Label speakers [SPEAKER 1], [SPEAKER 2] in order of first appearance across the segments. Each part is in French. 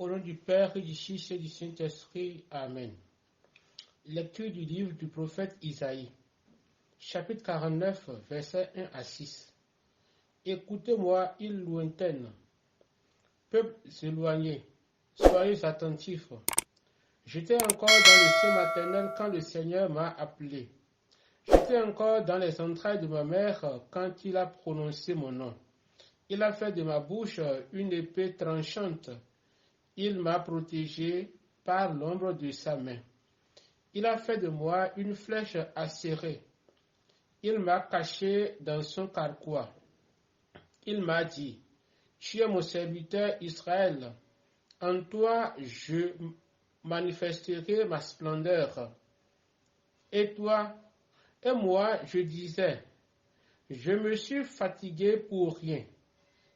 [SPEAKER 1] Au nom du Père et du Fils et du Saint-Esprit. Amen. Lecture du livre du prophète Isaïe, chapitre 49, versets 1 à 6. Écoutez-moi, îles lointaines, peuples éloignés, soyez attentifs. J'étais encore dans le sein maternel quand le Seigneur m'a appelé. J'étais encore dans les entrailles de ma mère quand il a prononcé mon nom. Il a fait de ma bouche une épée tranchante. Il m'a protégé par l'ombre de sa main. Il a fait de moi une flèche acérée. Il m'a caché dans son carquois. Il m'a dit, tu es mon serviteur Israël. En toi, je manifesterai ma splendeur. Et toi, et moi, je disais, je me suis fatigué pour rien.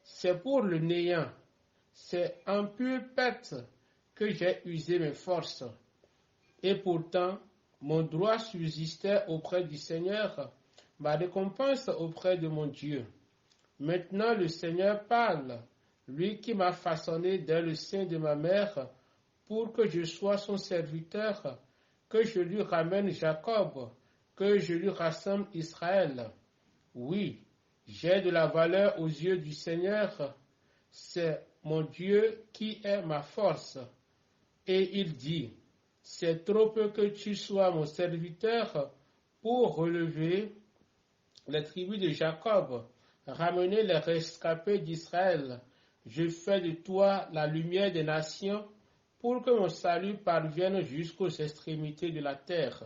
[SPEAKER 1] C'est pour le néant. C'est en pure perte que j'ai usé mes forces. Et pourtant, mon droit subsistait auprès du Seigneur, ma récompense auprès de mon Dieu. Maintenant le Seigneur parle, lui qui m'a façonné dans le sein de ma mère, pour que je sois son serviteur, que je lui ramène Jacob, que je lui rassemble Israël. Oui, j'ai de la valeur aux yeux du Seigneur, c'est mon Dieu qui est ma force. Et il dit, c'est trop peu que tu sois mon serviteur pour relever les tribus de Jacob, ramener les rescapés d'Israël. Je fais de toi la lumière des nations pour que mon salut parvienne jusqu'aux extrémités de la terre.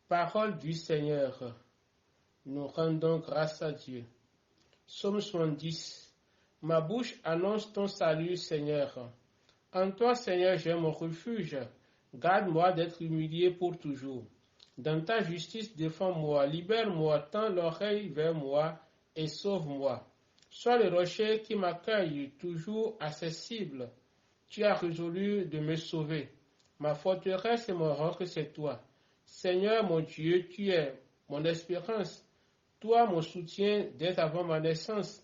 [SPEAKER 1] Parole du Seigneur. Nous rendons grâce à Dieu. Psaume 70. Ma bouche annonce ton salut, Seigneur. En toi, Seigneur, j'ai mon refuge. Garde-moi d'être humilié pour toujours. Dans ta justice, défends-moi, libère-moi, tends l'oreille vers moi et sauve-moi. Sois le rocher qui m'accueille, toujours accessible. Tu as résolu de me sauver. Ma forteresse et mon roc, c'est toi. Seigneur mon Dieu, tu es mon espérance. Toi, mon soutien dès avant ma naissance.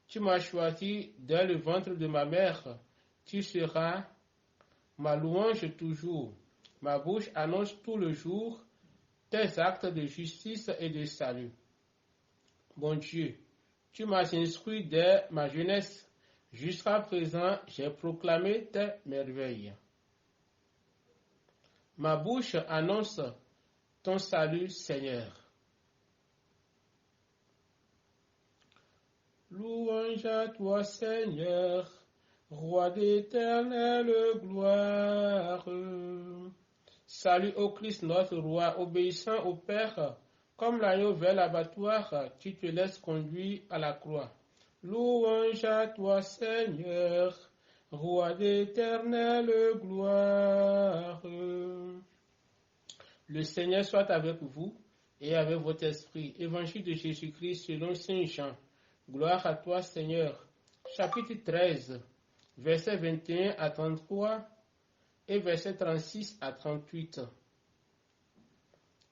[SPEAKER 1] Tu m'as choisi dans le ventre de ma mère. Tu seras ma louange toujours. Ma bouche annonce tout le jour tes actes de justice et de salut. Mon Dieu, tu m'as instruit dès ma jeunesse. Jusqu'à présent, j'ai proclamé tes merveilles. Ma bouche annonce ton salut, Seigneur. Louange à toi, Seigneur, Roi d'éternelle gloire. Salut au Christ notre Roi, obéissant au Père, comme l'agneau vers l'abattoir, tu te laisses conduire à la croix. Louange à toi, Seigneur, Roi d'éternelle gloire. Le Seigneur soit avec vous et avec votre esprit. Évangile de Jésus-Christ selon Saint Jean. Gloire à toi, Seigneur. Chapitre 13, versets 21 à 33 et versets 36 à 38.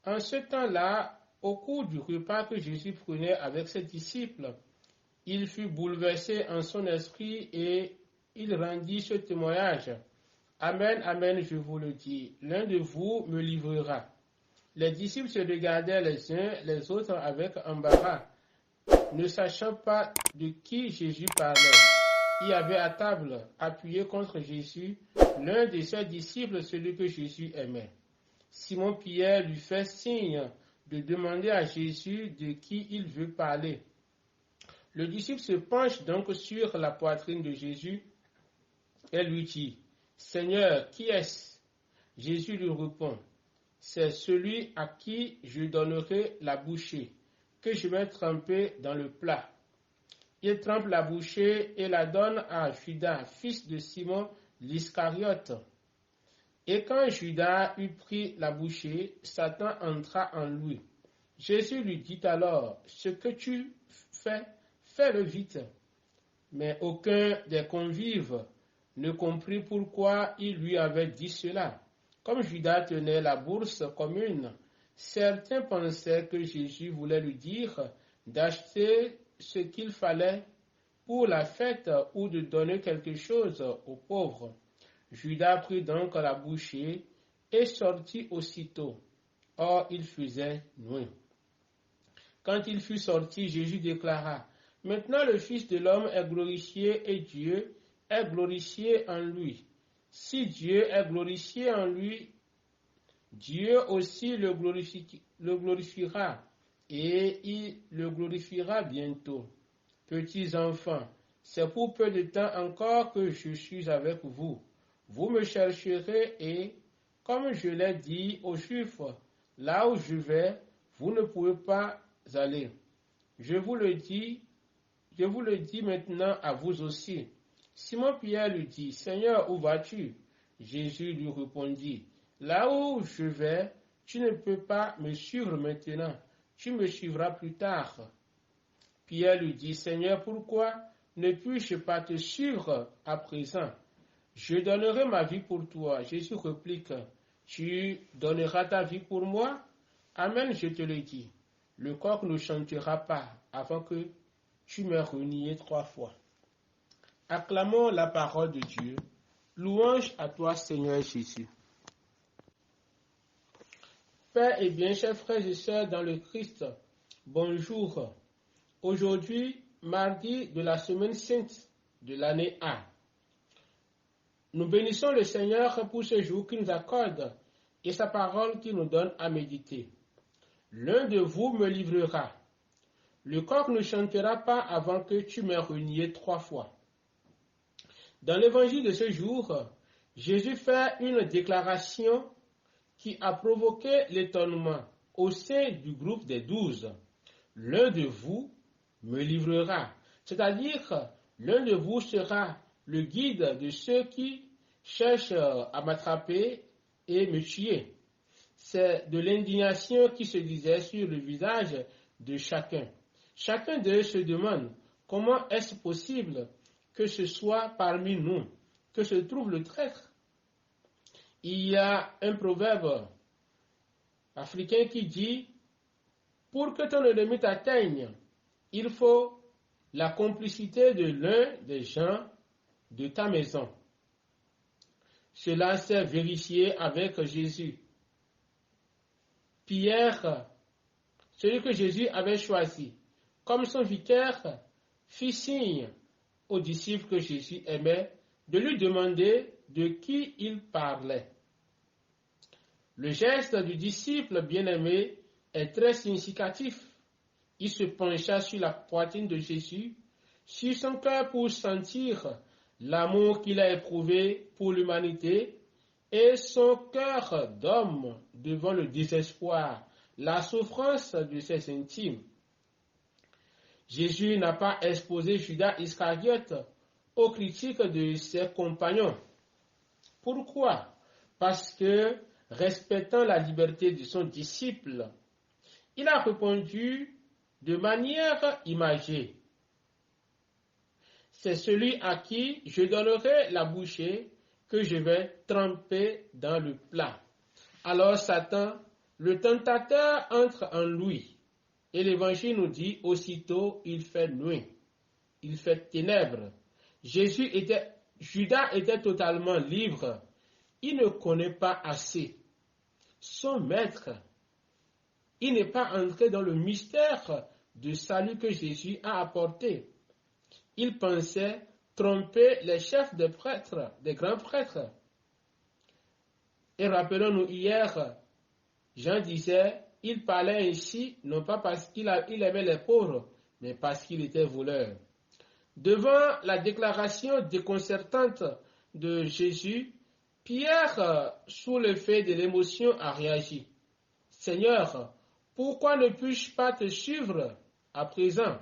[SPEAKER 1] En ce temps-là, au cours du repas que Jésus prenait avec ses disciples, il fut bouleversé en son esprit et il rendit ce témoignage. Amen, amen, je vous le dis, l'un de vous me livrera. Les disciples se regardaient les uns les autres avec embarras, ne sachant pas de qui Jésus parlait. Il y avait à table, appuyé contre Jésus, l'un de ses disciples, celui que Jésus aimait. Simon-Pierre lui fait signe de demander à Jésus de qui il veut parler. Le disciple se penche donc sur la poitrine de Jésus et lui dit, « Seigneur, qui est-ce » Jésus lui répond, « C'est celui à qui je donnerai la bouchée, que je vais tremper dans le plat. » Il trempe la bouchée et la donne à Judas, fils de Simon l'Iscariote. Et quand Judas eut pris la bouchée, Satan entra en lui. Jésus lui dit alors, « Ce que tu fais, fais-le vite. » Mais aucun des convives ne comprit pourquoi il lui avait dit cela. Comme Judas tenait la bourse commune, certains pensaient que Jésus voulait lui dire d'acheter ce qu'il fallait pour la fête ou de donner quelque chose aux pauvres. Judas prit donc la bouchée et sortit aussitôt. Or, il faisait nuit. Quand il fut sorti, Jésus déclara, « Maintenant le Fils de l'homme est glorifié et Dieu est glorifié en lui. Si Dieu est glorifié en lui, Dieu aussi le glorifiera et il le glorifiera bientôt. Petits enfants, c'est pour peu de temps encore que je suis avec vous. Vous me chercherez et, comme je l'ai dit aux Juifs, là où je vais, vous ne pouvez pas aller. Je vous le dis maintenant à vous aussi. Simon-Pierre lui dit, « Seigneur, où vas-tu » Jésus lui répondit, « Là où je vais, tu ne peux pas me suivre maintenant, tu me suivras plus tard. » Pierre lui dit, « Seigneur, pourquoi ne puis-je pas te suivre à présent? Je donnerai ma vie pour toi. » Jésus réplique, « Tu donneras ta vie pour moi? Amen, je te le dis. Le coq ne chantera pas avant que tu m'aies renié 3 fois. » Acclamons la parole de Dieu. Louange à toi, Seigneur Jésus. Père et bien, chers frères et sœurs dans le Christ, bonjour. Aujourd'hui, mardi de la semaine sainte de l'année A. Nous bénissons le Seigneur pour ce jour qu'il nous accorde et sa parole qu'il nous donne à méditer. L'un de vous me livrera. Le coq ne chantera pas avant que tu m'aies renié 3 fois. Dans l'évangile de ce jour, Jésus fait une déclaration qui a provoqué l'étonnement au sein du groupe des 12. L'un de vous me livrera, c'est-à-dire l'un de vous sera le guide de ceux qui cherchent à m'attraper et me tuer. C'est de l'indignation qui se disait sur le visage de chacun. Chacun d'eux se demande comment est-ce possible que ce soit parmi nous que se trouve le traître. Il y a un proverbe africain qui dit « Pour que ton ennemi t'atteigne, il faut la complicité de l'un des gens de ta maison. » Cela s'est vérifié avec Jésus. Pierre, celui que Jésus avait choisi comme son vicaire, fit signe aux disciples que Jésus aimait de lui demander de qui il parlait. Le geste du disciple bien-aimé est très significatif. Il se pencha sur la poitrine de Jésus, sur son cœur pour sentir l'amour qu'il a éprouvé pour l'humanité et son cœur d'homme devant le désespoir, la souffrance de ses intimes. Jésus n'a pas exposé Judas Iscariote aux critiques de ses compagnons. Pourquoi? Parce que, respectant la liberté de son disciple, il a répondu de manière imagée. C'est celui à qui je donnerai la bouchée que je vais tremper dans le plat. Alors Satan, le tentateur, entre en lui. Et l'Évangile nous dit, aussitôt il fait nuit, il fait ténèbres. Judas était totalement libre. Il ne connaît pas assez son maître. Il n'est pas entré dans le mystère de salut que Jésus a apporté. Il pensait tromper les chefs des prêtres, des grands prêtres. Et rappelons-nous hier, Jean disait, il parlait ainsi, non pas parce qu'il aimait les pauvres, mais parce qu'il était voleur. Devant la déclaration déconcertante de Jésus, Pierre, sous l'effet de l'émotion, a réagi. « Seigneur, pourquoi ne puis-je pas te suivre à présent?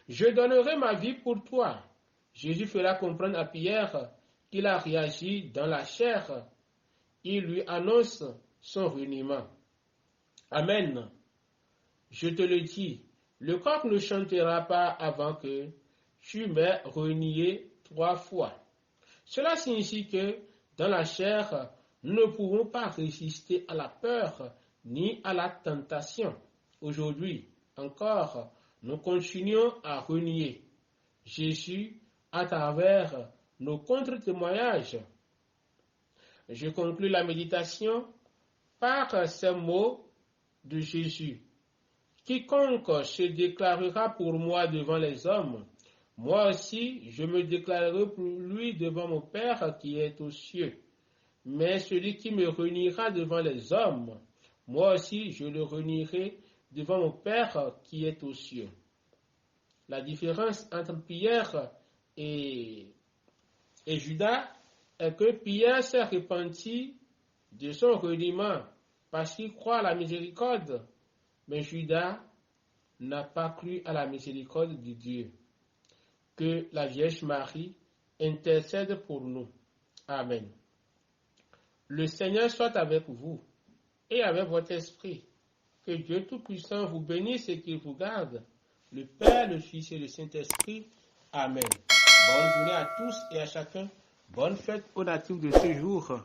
[SPEAKER 1] Je donnerai ma vie pour toi. » Jésus fera comprendre à Pierre qu'il a réagi dans la chair. Il lui annonce son reniement. Amen. Je te le dis, le coq ne chantera pas avant que tu m'aies renié 3 fois. Cela signifie que dans la chair, nous ne pouvons pas résister à la peur ni à la tentation. Aujourd'hui encore, nous continuons à renier Jésus à travers nos contre-témoignages. Je conclus la méditation par ces mots de Jésus. Quiconque se déclarera pour moi devant les hommes, moi aussi je me déclarerai pour lui devant mon Père qui est aux cieux. Mais celui qui me réunira devant les hommes, moi aussi je le réunirai devant mon Père qui est aux cieux. La différence entre Pierre et Judas est que Pierre s'est repenti de son reniement parce qu'il croit à la miséricorde, mais Judas n'a pas cru à la miséricorde de Dieu. Que la Vierge Marie intercède pour nous. Amen. Le Seigneur soit avec vous et avec votre esprit. Que Dieu Tout-Puissant vous bénisse et qu'il vous garde. Le Père, le Fils et le Saint-Esprit. Amen. Bonne journée à tous et à chacun. Bonne fête aux natifs de ce jour.